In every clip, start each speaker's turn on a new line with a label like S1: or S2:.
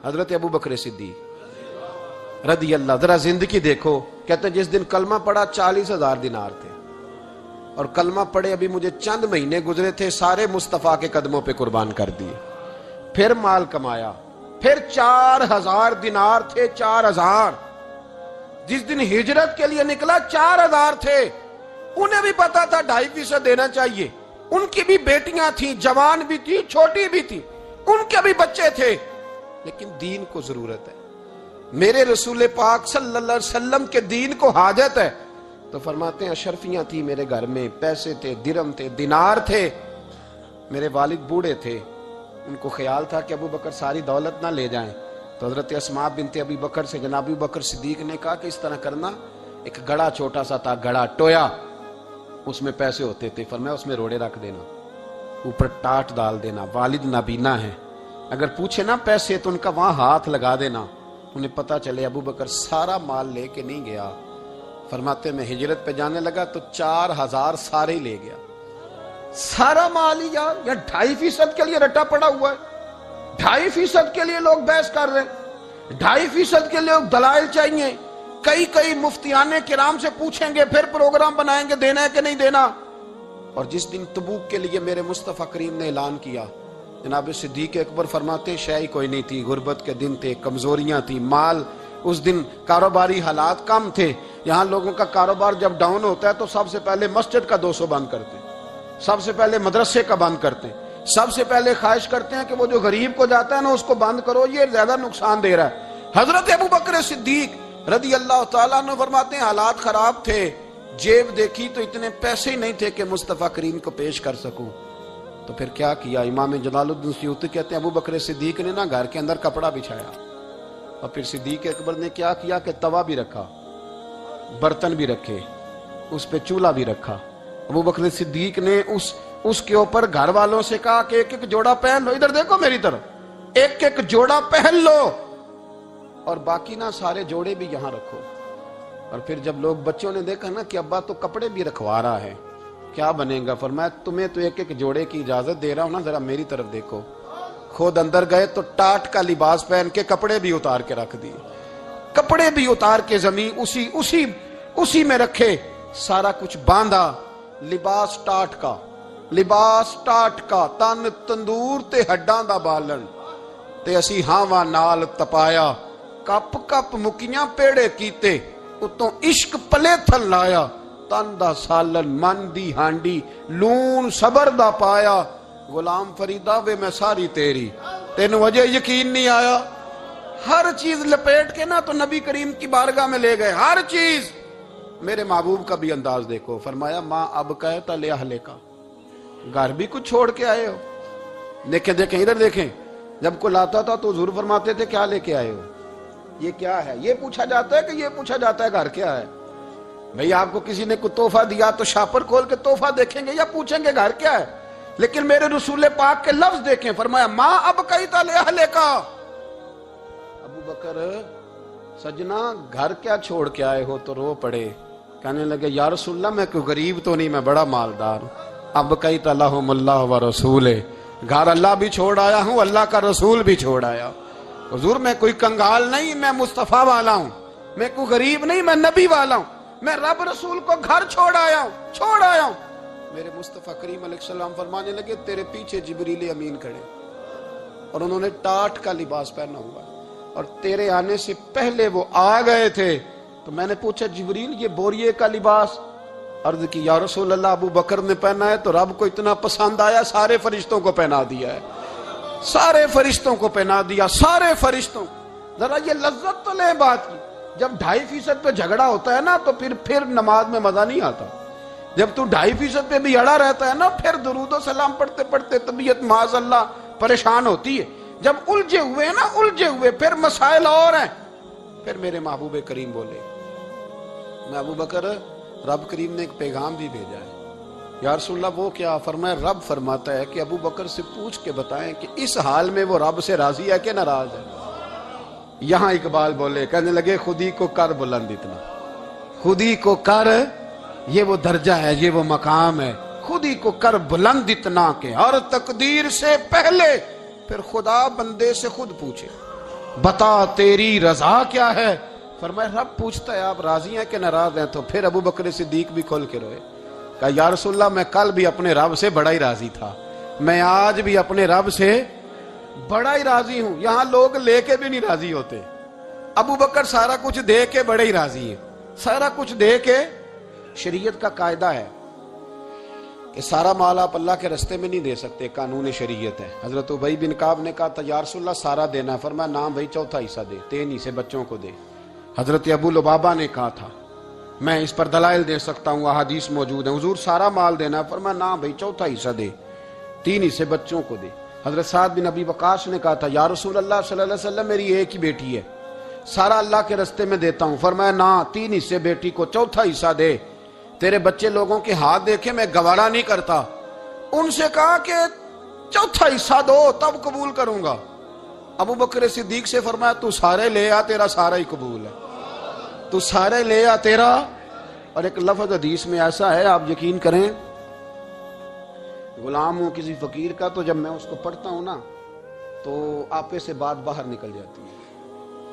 S1: حضرت ابو بکر صدیق رضی اللہ، ذرا زندگی دیکھو. کہتے ہیں جس دن کلمہ پڑھا 40,000 دینار تھے، اور کلمہ پڑھے ابھی مجھے چند مہینے گزرے تھے، سارے مصطفیٰ کے قدموں پہ قربان کر دیے. پھر مال کمایا، پھر 4,000 دینار تھے. 4,000 جس دن ہجرت کے لیے نکلا 4,000 تھے. انہیں بھی پتا تھا 2.5% دینا چاہیے. ان کی بھی بیٹیاں تھیں، جوان بھی تھی، چھوٹی بھی تھی، ان کے بھی بچے تھے، لیکن دین کو ضرورت ہے. میرے رسول پاک صلی اللہ علیہ وسلم کے دین کو حاجت ہے. تو فرماتے ہیں اشرفیاں تھی میرے گھر میں، پیسے تھے، درہم تھے، دینار تھے. میرے والد بوڑھے تھے، ان کو خیال تھا کہ ابو بکر ساری دولت نہ لے جائیں. تو حضرت اسماء بنت ابی بکر سے جناب ابو بکر صدیق نے کہا کہ اس طرح کرنا، ایک گڑا چھوٹا سا تھا، گڑا ٹویا، اس میں پیسے ہوتے تھے. فرمایا اس میں روڑے رکھ دینا، اوپر ٹاٹ ڈال دینا. والد نابینا ہے، اگر پوچھے نا پیسے تو ان کا وہاں ہاتھ لگا دینا، انہیں پتا چلے ابو بکر سارا مال لے کے نہیں گیا. فرماتے میں ہجرت پہ جانے لگا تو 4,000 سارے ہی لے گیا. سارا مال ہی یا 2.5% کے لیے رٹا پڑا ہوا ہے. 2.5% کے لیے لوگ بحث کر رہے ہیں، 2.5% کے لیے دلائل چاہیے. کئی مفتیان کرام سے پوچھیں گے، پھر پروگرام بنائیں گے دینا ہے کہ نہیں دینا. اور جس دن تبوک کے لیے میرے مصطفیٰ کریم نے اعلان کیا، جناب صدیق اکبر فرماتے ہیں شے ہی کوئی نہیں تھی، غربت کے دن تھے، کمزوریاں تھی، مال اس دن، کاروباری حالات کم تھے. یہاں لوگوں کا کاروبار جب ڈاؤن ہوتا ہے تو سب سے پہلے مسجد کا 200 بند کرتے ہیں، سب سے پہلے مدرسے کا بند کرتے ہیں، سب سے پہلے خواہش کرتے ہیں کہ وہ جو غریب کو جاتا ہے نا اس کو بند کرو، یہ زیادہ نقصان دے رہا ہے. حضرت ابو بکر صدیق رضی اللہ تعالیٰ عنہ فرماتے ہیں حالات خراب تھے، جیب دیکھی تو اتنے پیسے ہی نہیں تھے کہ مصطفیٰ کریم کو پیش کر سکوں. تو پھر کیا کیا؟ امام جلال الدین سیوطی کہتے ہیں ابو بکر صدیق نے نا گھر کے اندر کپڑا بچھایا، اور پھر صدیق اکبر نے کیا کیا کہ توا بھی رکھا، برتن بھی رکھے، اس پہ چولہا بھی رکھا. ابو بکر صدیق نے اس کے اوپر گھر والوں سے کہا کہ ایک ایک جوڑا پہن لو، ادھر دیکھو میری طرف، ایک ایک جوڑا پہن لو، اور باقی نا سارے جوڑے بھی یہاں رکھو. اور پھر جب لوگ بچوں نے دیکھا نا کہ ابا تو کپڑے بھی رکھوا رہا ہے، کیا بنے گا؟ فرمایا تمہیں تو ایک ایک جوڑے کی اجازت دے رہا ہوں نا، ذرا میری طرف دیکھو. خود اندر گئے تو ٹاٹ کا لباس پہن کے کپڑے بھی اتار کے رکھ دیے، کپڑے بھی اتار کے زمین اسی میں رکھے، سارا کچھ باندھا. لباس ٹاٹ کا تن تندور تے ہڈاں دا بالن تے اسی ہاواں نال تپایا. کپ کپ مکیاں پیڑے کیتے، اتوں عشق پلے تھل لایا. تن دا سالن من دی ہانڈی لون صبر دا پایا. غلام فریدہ وے میں ساری تیری، تینوں وجہ یقین نہیں آیا. ہر چیز لپیٹ کے نا تو نبی کریم کی بارگاہ میں لے گئے، ہر چیز. میرے محبوب کا بھی انداز دیکھو، فرمایا ماں اب کہتا لے اہلے کا، گھر بھی کچھ چھوڑ کے آئے ہو. دیکھیں ادھر دیکھیں، جب کوئی لاتا تھا تو حضور فرماتے تھے کیا لے کے آئے ہو، یہ کیا ہے؟ یہ پوچھا جاتا ہے کہ یہ پوچھا جاتا ہے گھر کیا ہے؟ بھئی آپ کو کسی نے کوئی تحفہ دیا تو شاپر کھول کے تحفہ دیکھیں گے یا پوچھیں گے گھر کیا ہے؟ لیکن میرے رسول پاک کے لفظ دیکھیں، فرمایا ماں اب کہتا لے اہلے کا. ابو بکر سجنا گھر کیا چھوڑ کے آئے ہو؟ تو رو پڑے، کہنے لگے یا رسول اللہ میں کوئی غریب تو نہیں، میں بڑا مالدار ہوں. اب کہتا لہم اللہ و رسول، گھر اللہ بھی چھوڑ آیا ہوں، اللہ کا رسول بھی چھوڑ آیا. حضور میں کوئی کنگال نہیں، میں مصطفیٰ والا ہوں، میں کوئی غریب نہیں، میں نبی والا ہوں، میں رب رسول کو گھر چھوڑ آیا ہوں. میرے مصطفیٰ کریم علیہ السلام فرمانے لگے تیرے پیچھے جبریل امین کھڑے، اور انہوں نے ٹاٹ کا لباس پہنا ہوا، اور تیرے آنے سے پہلے وہ آ گئے تھے. تو میں نے پوچھا جبریل یہ بوریے کا لباس؟ عرض کی یا رسول اللہ ابو بکر نے پہنا ہے تو رب کو اتنا پسند آیا سارے فرشتوں کو پہنا دیا ہے، سارے فرشتوں کو پہنا دیا، سارے فرشتوں. ذرا یہ لذت تو لے بات کی. جب 2.5% پہ جھگڑا ہوتا ہے نا تو پھر نماز میں مزہ نہیں آتا. جب تو 2.5% پہ بھی اڑا رہتا ہے نا، پھر درود و سلام پڑھتے پڑھتے طبیعت معاذ اللہ پریشان ہوتی ہے. جب الجھے ہوئے پھر مسائل اور ہیں. پھر میرے محبوب کریم بولے میں ابو بکر رب کریم نے ایک پیغام بھی بھیجا ہے. یا رسول اللہ وہ کیا؟ فرمایا رب فرماتا ہے کہ ابو بکر سے پوچھ کے بتائیں کہ اس حال میں وہ رب سے راضی ہے کہ ناراض ہے. یہاں اقبال بولے، کہنے لگے خودی کو کر بلند اتنا، خودی کو کر، یہ وہ درجہ ہے، یہ وہ مقام ہے. خودی کو کر بلند اتنا کہ ہر تقدیر سے پہلے پھر خدا بندے سے خود پوچھے. بتا تیری رضا کیا ہے؟ فرمایا رب پوچھتا ہے آپ راضی ہیں کہ ناراض ہیں؟ تو پھر ابو بکر صدیق بھی کھول کے روئے، کہا یا رسول اللہ میں کل بھی اپنے رب سے بڑا ہی راضی تھا، میں آج بھی اپنے رب سے بڑا ہی راضی ہوں۔ یہاں لوگ لے کے بھی نہیں راضی ہوتے، ابو بکر سارا کچھ دے کے بڑے ہی راضی ہیں، سارا کچھ دے کے۔ شریعت کا قاعدہ ہے کہ سارا مال آپ اللہ کے رستے میں نہیں دے سکتے، قانون شریعت ہے۔ حضرت ابی بن کعب نے کہا تھا یا رسول اللہ سارا دینا ہے، فرمایا نام بھائی چوتھا حصہ دے، 3 حصے بچوں کو دے۔ حضرت ابو لبابہ نے کہا تھا میں اس پر دلائل دے سکتا ہوں، احادیث موجود ہیں، حضور سارا مال دینا ہے، فرمایا نام بھائی چوتھا حصہ دے، 3 حصے بچوں کو دے۔ حضرت سعد بن ابی وقاص نے کہا تھا یا رسول اللہ صلی اللہ علیہ وسلم میری ایک ہی بیٹی ہے، سارا اللہ کے رستے میں دیتا ہوں، فرمایا نہ 3 حصے بیٹی کو، چوتھا حصہ دے، تیرے بچے لوگوں کے ہاتھ دیکھے میں گوارا نہیں کرتا۔ ان سے کہا کہ چوتھا حصہ دو تب قبول کروں گا۔ ابو بکر صدیق سے فرمایا تو سارے لے آ، تیرا سارا ہی قبول ہے، تو سارے لے آ تیرا۔ اور ایک لفظ حدیث میں ایسا ہے آپ یقین کریں، غلام ہوں کسی فقیر کا، تو جب میں اس کو پڑھتا ہوں نا تو آپے سے بات باہر نکل جاتی ہے۔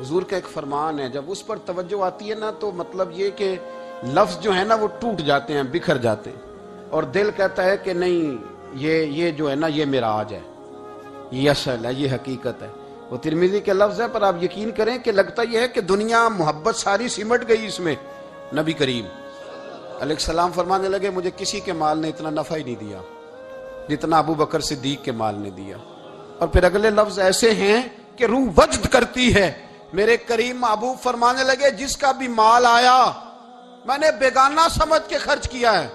S1: حضور کا ایک فرمان ہے، جب اس پر توجہ آتی ہے نا تو مطلب یہ کہ لفظ جو ہے نا وہ ٹوٹ جاتے ہیں، بکھر جاتے ہیں، اور دل کہتا ہے کہ نہیں یہ جو ہے نا یہ معراج ہے، یہ اصل ہے، یہ حقیقت ہے۔ وہ ترمذی کے لفظ ہے، پر آپ یقین کریں کہ لگتا یہ ہے کہ دنیا محبت ساری سمٹ گئی اس میں۔ نبی کریم علیہ السلام فرمانے لگے مجھے کسی کے مال نے اتنا نفع ہی نہیں دیا جتنا ابو بکر صدیق کے مال نے دیا۔ اور پھر اگلے لفظ ایسے ہیں کہ روح وجد کرتی ہے۔ میرے کریم محبوب فرمانے لگے جس کا بھی مال آیا میں نے بیگانہ سمجھ کے خرچ کیا ہے،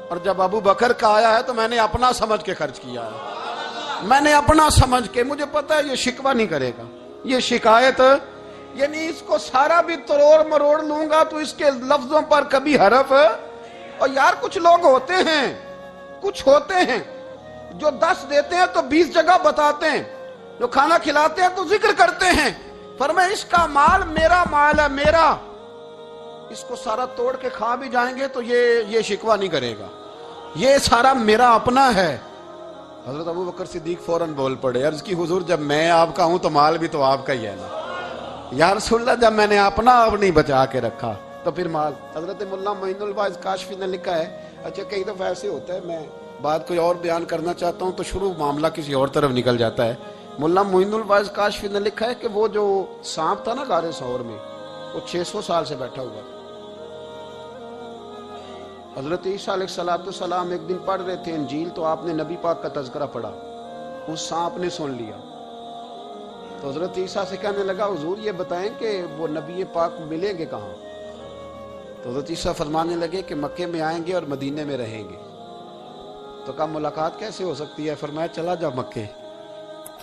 S1: اور جب ابو بکر کا آیا ہے تو میں نے اپنا سمجھ کے خرچ کیا ہے، میں نے اپنا سمجھ کے، مجھے پتا ہے یہ شکوہ نہیں کرے گا، یہ شکایت، یعنی اس کو سارا بھی تروڑ مروڑ لوں گا تو اس کے لفظوں پر کبھی حرف۔ اور یار کچھ لوگ ہوتے ہیں جو 10 دیتے ہیں تو 20 جگہ بتاتے ہیں، جو کھانا کھلاتے ہیں تو ذکر کرتے ہیں، فرمایا اس کا مال میرا مال ہے، میرا، اس کو سارا توڑ کے کھا بھی جائیں گے تو یہ شکوہ نہیں کرے گا، یہ سارا میرا اپنا ہے۔ حضرت ابو بکر صدیق فوراً بول پڑے، عرض کی حضور جب میں آپ کا ہوں تو مال بھی تو آپ کا ہی ہے نا، یا رسول اللہ جب میں نے اپنا آپ نہیں بچا کے رکھا تو پھر مال۔ حضرت مولانا معین الواعظ کاشفی نے لکھا ہے، اچھا کئی دفعہ ایسے ہوتا ہے میں بات کوئی اور بیان کرنا چاہتا ہوں تو شروع معاملہ کسی اور طرف نکل جاتا ہے۔ مولانا معین الواعظ کاشفی نے لکھا ہے کہ وہ جو سانپ تھا نا غار ثور میں، وہ 600 سال سے بیٹھا ہوا تھا۔ حضرت عیسیٰ علیہ السلام ایک دن پڑھ رہے تھے انجیل، تو آپ نے نبی پاک کا تذکرہ پڑھا، اس سانپ نے سن لیا، تو حضرت عیسیٰ سے کہنے لگا حضور یہ بتائیں کہ وہ نبی پاک ملیں گے کہاں؟ تو حضرت عیسیٰ فرمانے لگے کہ مکے میں آئیں گے اور مدینے میں رہیں گے۔ تو کہا ملاقات کیسے ہو سکتی ہے؟ فرمایا چلا جا مکے۔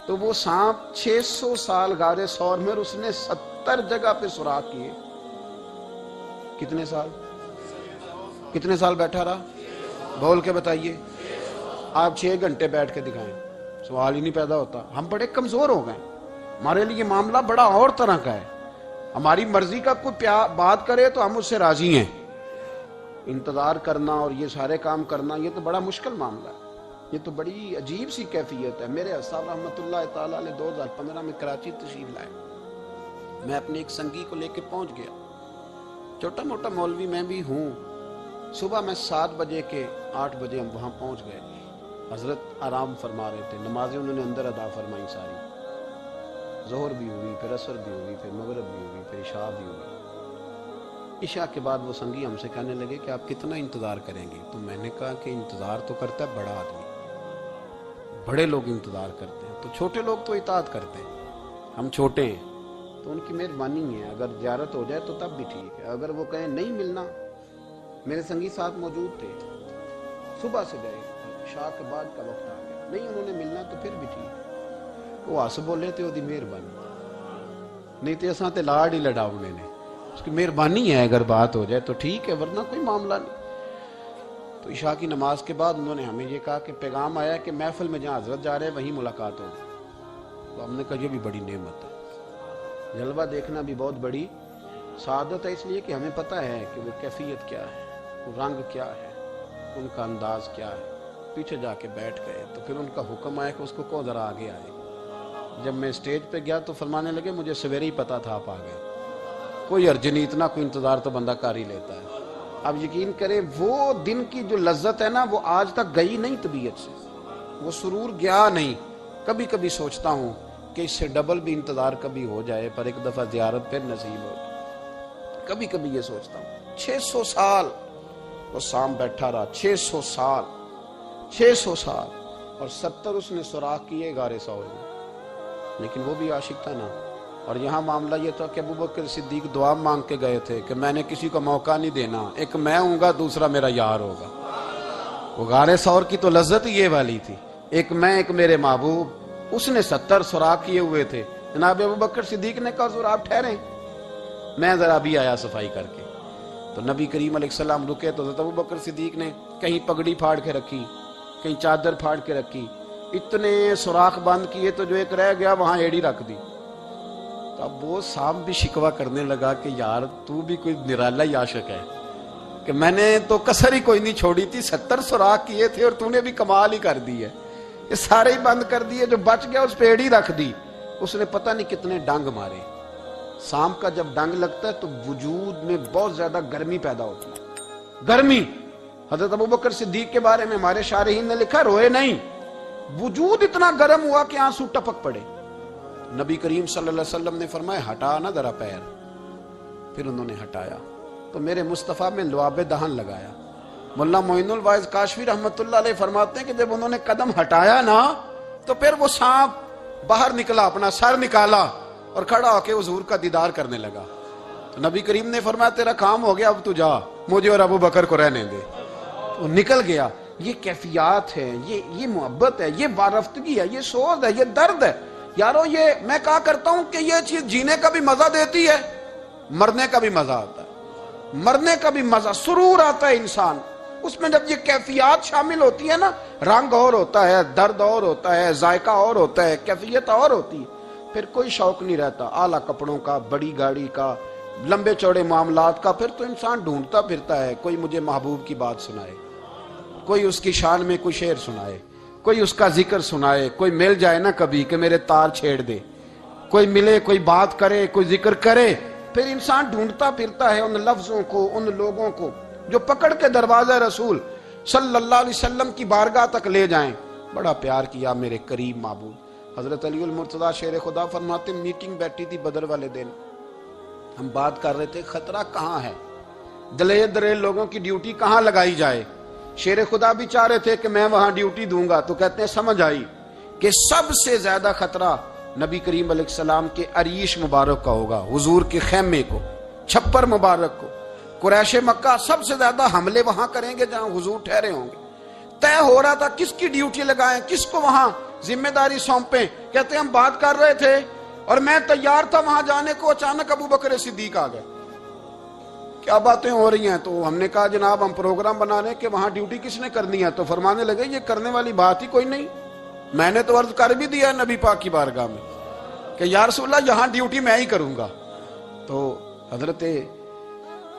S1: تو وہ سانپ 600 سال غار ثور میں، اور اس نے 70 جگہ پہ سوراخ کیے۔ کتنے سال بیٹھا رہا؟ بول کے بتائیے۔ آپ 6 گھنٹے بیٹھ کے دکھائیں، سوال ہی نہیں پیدا ہوتا۔ ہم بڑے کمزور ہو گئے، ہمارے لیے معاملہ بڑا اور طرح کا ہے، ہماری مرضی کا کوئی بات کرے تو ہم اس سے راضی ہیں، انتظار کرنا اور یہ سارے کام کرنا یہ تو بڑا مشکل معاملہ ہے، یہ تو بڑی عجیب سی کیفیت ہے۔ میرے صاحب رحمۃ اللہ تعالیٰ علیہ 2015 میں کراچی تشریف لائے، میں اپنے ایک سنگی کو لے کے پہنچ گیا، چھوٹا موٹا مولوی میں بھی ہوں۔ صبح میں 7 بجے کے 8 بجے ہم وہاں پہنچ گئے، حضرت آرام فرما رہے تھے، نمازیں انہوں نے اندر ادا فرمائی ساری، ظہر بھی ہوئی، پھر عصر بھی ہوئی، پھر مغرب بھی ہوئی، پھر عشاء بھی ہوئی۔ عشاء کے بعد وہ سنگی ہم سے کہنے لگے کہ آپ کتنا انتظار کریں گے؟ تو میں نے کہا کہ انتظار تو کرتا ہے بڑا آدمی، بڑے لوگ انتظار کرتے ہیں، تو چھوٹے لوگ تو اطاعت کرتے ہیں، ہم چھوٹے ہیں تو ان کی مہربانی ہے، اگر زیارت ہو جائے تو تب بھی ٹھیک ہے، اگر وہ کہیں نہیں ملنا۔ میرے سنگی ساتھ موجود تھے، صبح سے گئے، عشاء کے بعد کا وقت آ گیا، نہیں انہوں نے ملنا تو پھر بھی ٹھیک، وہ ہس بولے تھے وہ مہربانی، نہیں تو اساں تے لاڑ ہی لڑاؤنے نے، اس کی مہربانی ہے، اگر بات ہو جائے تو ٹھیک ہے ورنہ کوئی معاملہ نہیں۔ تو عشاء کی نماز کے بعد انہوں نے ہمیں یہ کہا کہ پیغام آیا کہ محفل میں جہاں حضرت جا رہے ہیں وہیں ملاقات ہوگی۔ تو ہم نے کہا یہ بھی بڑی نعمت ہے، جلوہ دیکھنا بھی بہت بڑی سعادت ہے، اس لیے کہ ہمیں پتہ ہے کہ وہ کیفیت کیا ہے، وہ رنگ کیا ہے، ان کا انداز کیا ہے۔ پیچھے جا کے بیٹھ گئے تو پھر ان کا حکم آیا کہ اس کو ذرا آگے آئے، جب میں اسٹیج پہ گیا تو فرمانے لگے مجھے سویرے ہی پتا تھا آپ آ گئے، کوئی ارج نہیں، اتنا کوئی انتظار تو بندہ کر ہی لیتا ہے۔ اب یقین کریں وہ دن کی جو لذت ہے نا وہ آج تک گئی نہیں طبیعت سے، وہ سرور گیا نہیں۔ کبھی کبھی سوچتا ہوں کہ اس سے ڈبل بھی انتظار کبھی ہو جائے، پر ایک دفعہ زیارت پھر نصیب ہو جائے۔ کبھی کبھی یہ سوچتا ہوں 600 سال وہ سام بیٹھا رہا، 600 سال، 600 سال، اور 70 اس نے سوراخ کیے غار ثور میں، لیکن وہ بھی عاشق تھا نا۔ اور یہاں معاملہ یہ تھا کہ ابوبکر صدیق دعا مانگ کے گئے تھے کہ میں نے کسی کو موقع نہیں دینا، ایک میں ہوں گا دوسرا میرا یار ہوگا۔ وہ غار ثور کی تو لذت یہ والی تھی، ایک میں ایک میرے محبوب۔ اس نے 70 سوراخ کیے ہوئے تھے، جناب ابوبکر صدیق نے کہا حضور آپ ٹھہریں، میں ذرا بھی آیا صفائی کر کے۔ تو نبی کریم علیہ السلام رکے تو حضرت ابوبکر صدیق نے کہیں پگڑی پھاڑ کے رکھی، کہیں چادر پھاڑ کے رکھی، اتنے سوراخ بند کیے تو جو ایک رہ گیا وہاں ایڑی رکھ دی۔ تو اب وہ سام بھی شکوہ کرنے لگا کہ یار تو بھی کوئی نرالا ہی عاشق ہے کہ میں نے تو کسر ہی کوئی نہیں چھوڑی تھی، 70 سوراخ کیے تھے اور تو نے بھی کمال ہی کر دی ہے، یہ سارے ہی بند کر دیے، جو بچ گیا اس پہ ایڑی رکھ دی۔ اس نے پتہ نہیں کتنے ڈنگ مارے۔ سام کا جب ڈنگ لگتا ہے تو وجود میں بہت زیادہ گرمی پیدا ہوتی ہے، گرمی۔ حضرت ابوبکر صدیق کے بارے میں ہمارے شارحین نے لکھا روئے نہیں، وجود اتنا گرم ہوا کہ آنسو ٹپک پڑے۔ نبی کریم صلی اللہ علیہ وسلم نے فرمایا ہٹا نہ ذرا پیر، پھر انہوں نے ہٹایا تو میرے مصطفیٰ میں لعاب دہن لگایا۔ مولانا معین الواعظ کاشفی رحمۃ اللہ علیہ فرماتے ہیں کہ جب انہوں نے قدم ہٹایا نا تو پھر وہ سانپ باہر نکلا، اپنا سر نکالا اور کھڑا ہو کے حضور کا دیدار کرنے لگا۔ تو نبی کریم نے فرمایا تیرا کام ہو گیا، اب تو جا، مجھے اور ابو بکر کو رہنے دے۔ تو نکل گیا۔ یہ کیفیات ہے، یہ محبت ہے، یہ وارفتگی ہے، یہ سوز ہے، یہ درد ہے۔ یارو یہ میں کہا کرتا ہوں کہ یہ چیز جینے کا بھی مزہ دیتی ہے، مرنے کا بھی مزہ آتا ہے، مرنے کا بھی مزہ، سرور آتا ہے انسان اس میں جب یہ کیفیات شامل ہوتی ہے نا۔ رنگ اور ہوتا ہے، درد اور ہوتا ہے، ذائقہ اور ہوتا ہے، کیفیت اور ہوتی ہے، پھر کوئی شوق نہیں رہتا اعلیٰ کپڑوں کا، بڑی گاڑی کا، لمبے چوڑے معاملات کا۔ پھر تو انسان ڈھونڈتا پھرتا ہے کوئی مجھے محبوب کی بات سنائے، کوئی اس کی شان میں کوئی شعر سنائے، کوئی اس کا ذکر سنائے، کوئی مل جائے نا کبھی کہ میرے تار چھیڑ دے، کوئی ملے، کوئی بات کرے، کوئی ذکر کرے۔ پھر انسان ڈھونڈتا پھرتا ہے ان لفظوں کو، ان لوگوں کو جو پکڑ کے دروازہ رسول صلی اللہ علیہ وسلم کی بارگاہ تک لے جائیں۔ بڑا پیار کیا میرے قریب معبود۔ حضرت علی المرتضیٰ شیر خدا فرماتے میٹنگ بیٹھی تھی بدر والے دن، ہم بات کر رہے تھے خطرہ کہاں ہے، دلیر دلیل لوگوں کی ڈیوٹی کہاں لگائی جائے۔ شیر خدا بھی چاہ رہے تھے کہ میں وہاں ڈیوٹی دوں گا، تو کہتے ہیں سمجھ آئی کہ سب سے زیادہ خطرہ نبی کریم علیہ السلام کے عریش مبارک کا ہوگا، حضور کے خیمے کو، چھپر مبارک کو۔ قریش مکہ سب سے زیادہ حملے وہاں کریں گے جہاں حضور ٹھہرے ہوں گے۔ طے ہو رہا تھا کس کی ڈیوٹی لگائیں، کس کو وہاں ذمہ داری سونپیں۔ کہتے ہیں ہم بات کر رہے تھے اور میں تیار تھا وہاں جانے کو، اچانک ابو بکر صدیق آ گئے۔ کیا باتیں ہو رہی ہیں؟ تو ہم نے کہا جناب ہم پروگرام بنا رہے ہیں کہ وہاں ڈیوٹی کس نے کرنی ہے۔ تو فرمانے لگے یہ کرنے والی بات ہی کوئی نہیں، میں نے تو عرض کر بھی دیا نبی پاک کی بارگاہ میں کہ یا رسول اللہ یہاں ڈیوٹی میں ہی کروں گا۔ تو حضرت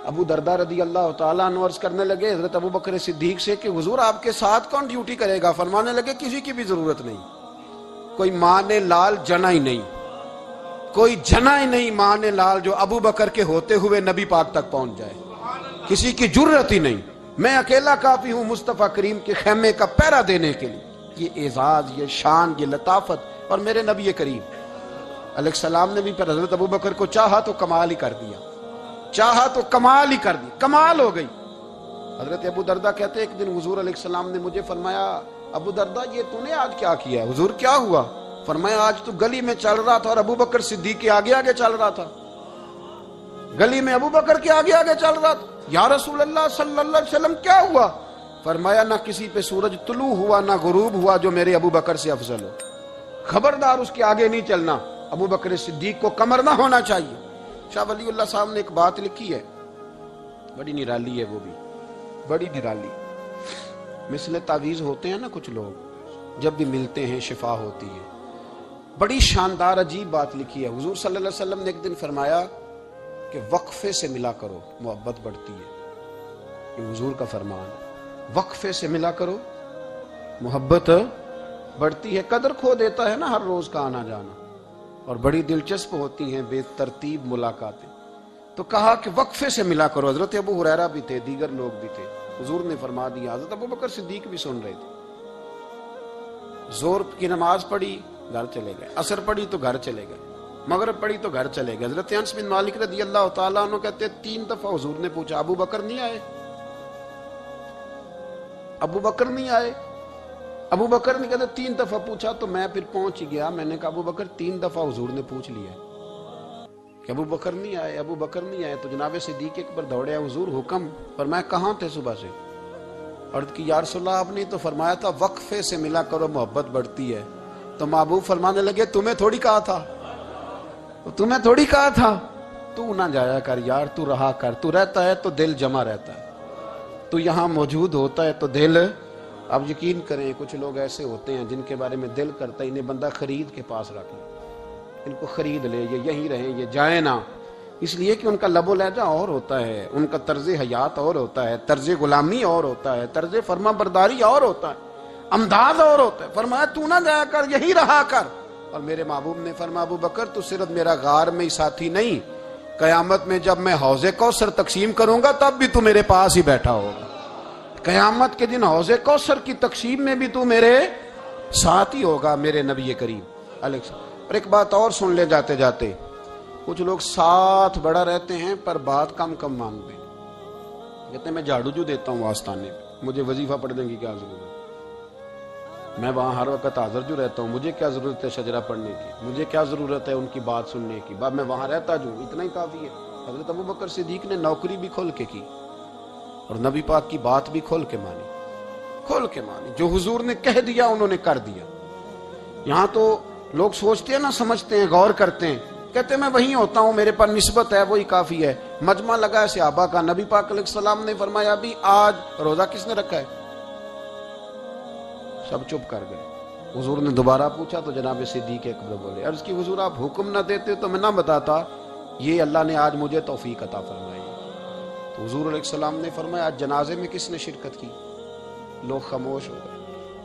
S1: ابو دردہ رضی اللہ تعالیٰ عنہ عرض کرنے لگے حضرت ابو بکر صدیق سے کہ حضور آپ کے ساتھ کون ڈیوٹی کرے گا؟ فرمانے لگے کسی کی بھی ضرورت نہیں، کوئی ماں نے لال جنا ہی نہیں، کوئی جنا ہی نہیں ماں نے لال جو ابو بکر کے ہوتے ہوئے نبی پاک تک پہنچ جائے، کسی کی جرت ہی نہیں، میں اکیلا کافی ہوں مصطفیٰ کریم کے خیمے کا پہرا دینے کے لیے۔ یہ اعزاز، یہ شان، یہ لطافت، اور میرے نبی کریم علیہ السلام نے بھی پھر حضرت ابو بکر کو چاہا تو کمال ہی کر دیا، چاہا تو کمال ہی کر دی، کمال ہو گئی۔ حضرت ابو دردہ کہتے ایک دن حضور علیہ السلام نے مجھے فرمایا ابو دردہ یہ تو نے آج کیا کیا ہے؟ حضور کیا ہوا؟ فرمایا آج تو گلی میں چل رہا تھا اور ابو بکر صدیق کے آگے آگے چل رہا تھا، گلی میں ابو بکر کے آگے آگے چل رہا تھا۔ یا رسول اللہ صلی اللہ علیہ وسلم کیا ہوا؟ فرمایا نہ کسی پہ سورج طلوع ہوا نہ غروب ہوا جو میرے ابو بکر سے افضل ہو، خبردار اس کے آگے نہیں چلنا، ابو بکر صدیق کو کمر نہ ہونا چاہیے۔ شاہ ولی اللہ صاحب نے ایک بات لکھی ہے، بڑی نرالی ہے، وہ بھی بڑی نرالی۔ مثل تعویذ ہوتے ہیں نا کچھ لوگ، جب بھی ملتے ہیں شفا ہوتی ہے۔ بڑی شاندار عجیب بات لکھی ہے۔ حضور صلی اللہ علیہ وسلم نے ایک دن فرمایا کہ وقفے سے ملا کرو محبت بڑھتی ہے، یہ حضور کا فرمان ہے، وقفے سے ملا کرو محبت بڑھتی ہے۔ قدر کھو دیتا ہے نا ہر روز کا آنا جانا، اور بڑی دلچسپ ہوتی ہیں بے ترتیب ملاقاتیں. تو کہا کہ وقفے سے ملا کرو. حضرت ابو ہریرہ بھی تھے, دیگر لوگ بھی تھے. حضور نے فرما دیا. حضرت ابو بکر صدیق بھی سن رہے تھے. زور کی نماز پڑھی, گھر چلے گئے. عصر پڑھی تو گھر چلے گئے. مغرب پڑھی تو گھر چلے گئے. حضرت انس بن مالک رضی اللہ تعالیٰ عنہ کہتے ہیں 3 دفعہ حضور نے پوچھا ابو بکر نہیں آئے, ابو بکر نہیں آئے, ابو بکر نے کہتے 3 دفعہ پوچھا تو میں پھر پہنچ گیا. میں نے کہا ابو بکر 3 دفعہ حضور نے پوچھ لیا کہ ابو بکر نہیں آئے, ابو بکر نہیں آئے. تو جناب صدیق اکبر دوڑے, حضور حکم. فرمایا کہاں تھے صبح سے؟ عرض کی یا رسول اللہ آپ نے تو فرمایا تھا وقفے سے ملا کرو محبت بڑھتی ہے. تو محبوب فرمانے لگے تمہیں تھوڑی کہا تھا, تمہیں تھوڑی کہا تھا. تو نہ جایا کر یار, تو رہا کر. تو رہتا ہے تو دل جمع رہتا ہے, تو یہاں موجود ہوتا ہے تو دل. اب یقین کریں کچھ لوگ ایسے ہوتے ہیں جن کے بارے میں دل کرتا ہے انہیں بندہ خرید کے پاس رکھ لے, ان کو خرید لے, یہ یہیں رہیں, یہ جائیں نہ. اس لیے کہ ان کا لب و لہجہ اور ہوتا ہے, ان کا طرز حیات اور ہوتا ہے, طرز غلامی اور ہوتا ہے, طرز فرما برداری اور ہوتا ہے, انداز اور ہوتا ہے. فرمایا تو نہ جایا کر, یہی رہا کر. اور میرے محبوب نے فرمایا ابو بکر تو صرف میرا غار میں ہی ساتھی نہیں, قیامت میں جب میں حوض کوثر تقسیم کروں گا تب بھی تو میرے پاس ہی بیٹھا ہوگا. قیامت کے دن حوض کوثر کی تقسیم میں بھی تو میرے ساتھ ہی ہوگا, میرے نبی کریم علیہ السلام. اور ایک بات اور سن لے جاتے جاتے, کچھ لوگ ساتھ بڑا رہتے ہیں پر بات کم کم مانتے ہیں. کہتے ہیں میں جھاڑو جو دیتا ہوں آستانے پہ, مجھے وظیفہ پڑھنے کی کیا ضرورت ہے, میں وہاں ہر وقت حاضر جو رہتا ہوں, مجھے کیا ضرورت ہے شجرہ پڑھنے کی, مجھے کیا ضرورت ہے ان کی بات سننے کی, میں وہاں رہتا جو, اتنا ہی کافی ہے. حضرت ابو بکر صدیق نے نوکری بھی کھول کے کی اور نبی پاک کی بات بھی کھول کے مانی, کھول کے مانی. جو حضور نے کہہ دیا انہوں نے کر دیا. یہاں تو لوگ سوچتے ہیں نہ سمجھتے ہیں, غور کرتے ہیں, کہتے ہیں میں وہیں ہوتا ہوں, میرے پاس نسبت ہے, وہی کافی ہے. مجمع لگا ہے صحابہ کا, نبی پاک علیہ السلام نے فرمایا ابھی آج روزہ کس نے رکھا ہے؟ سب چپ کر گئے. حضور نے دوبارہ پوچھا تو جناب صدیق اکبر بولے, عرض کی حضور آپ حکم نہ دیتے تو میں نہ بتاتا, یہ اللہ نے آج مجھے توفیق عطا فرمائی. تو حضور علیہ السلام نے فرمایا آج جنازے میں کس نے شرکت کی؟ لوگ خاموش ہو گئے.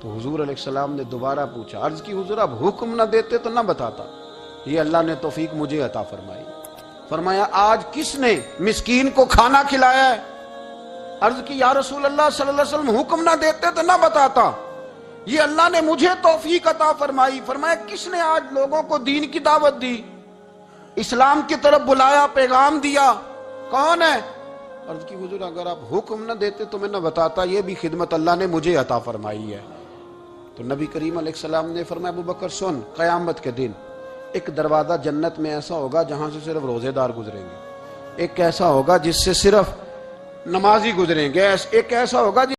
S1: تو حضور علیہ السلام نے دوبارہ پوچھا, عرض کی حضور آپ حکم نہ دیتے تو نہ بتاتا, یہ اللہ نے توفیق مجھے عطا فرمائی. فرمایا آج کس نے مسکین کو کھانا کھلایا ہے؟ عرض کی یا رسول اللہ صلی اللہ علیہ وسلم حکم نہ دیتے تو نہ بتاتا, یہ اللہ نے مجھے توفیق عطا فرمائی. فرمایا کس نے آج لوگوں کو دین کی دعوت دی, اسلام کی طرف بلایا, پیغام دیا, کون ہے؟ عرض کی حضور اگر آپ حکم نہ دیتے تو میں نہ بتاتا, یہ بھی خدمت اللہ نے مجھے عطا فرمائی ہے. تو نبی کریم علیہ السلام نے فرمایا ابو بکر سن, قیامت کے دن ایک دروازہ جنت میں ایسا ہوگا جہاں سے صرف روزے دار گزریں گے, ایک ایسا ہوگا جس سے صرف نمازی گزریں گے, ایک ایسا ہوگا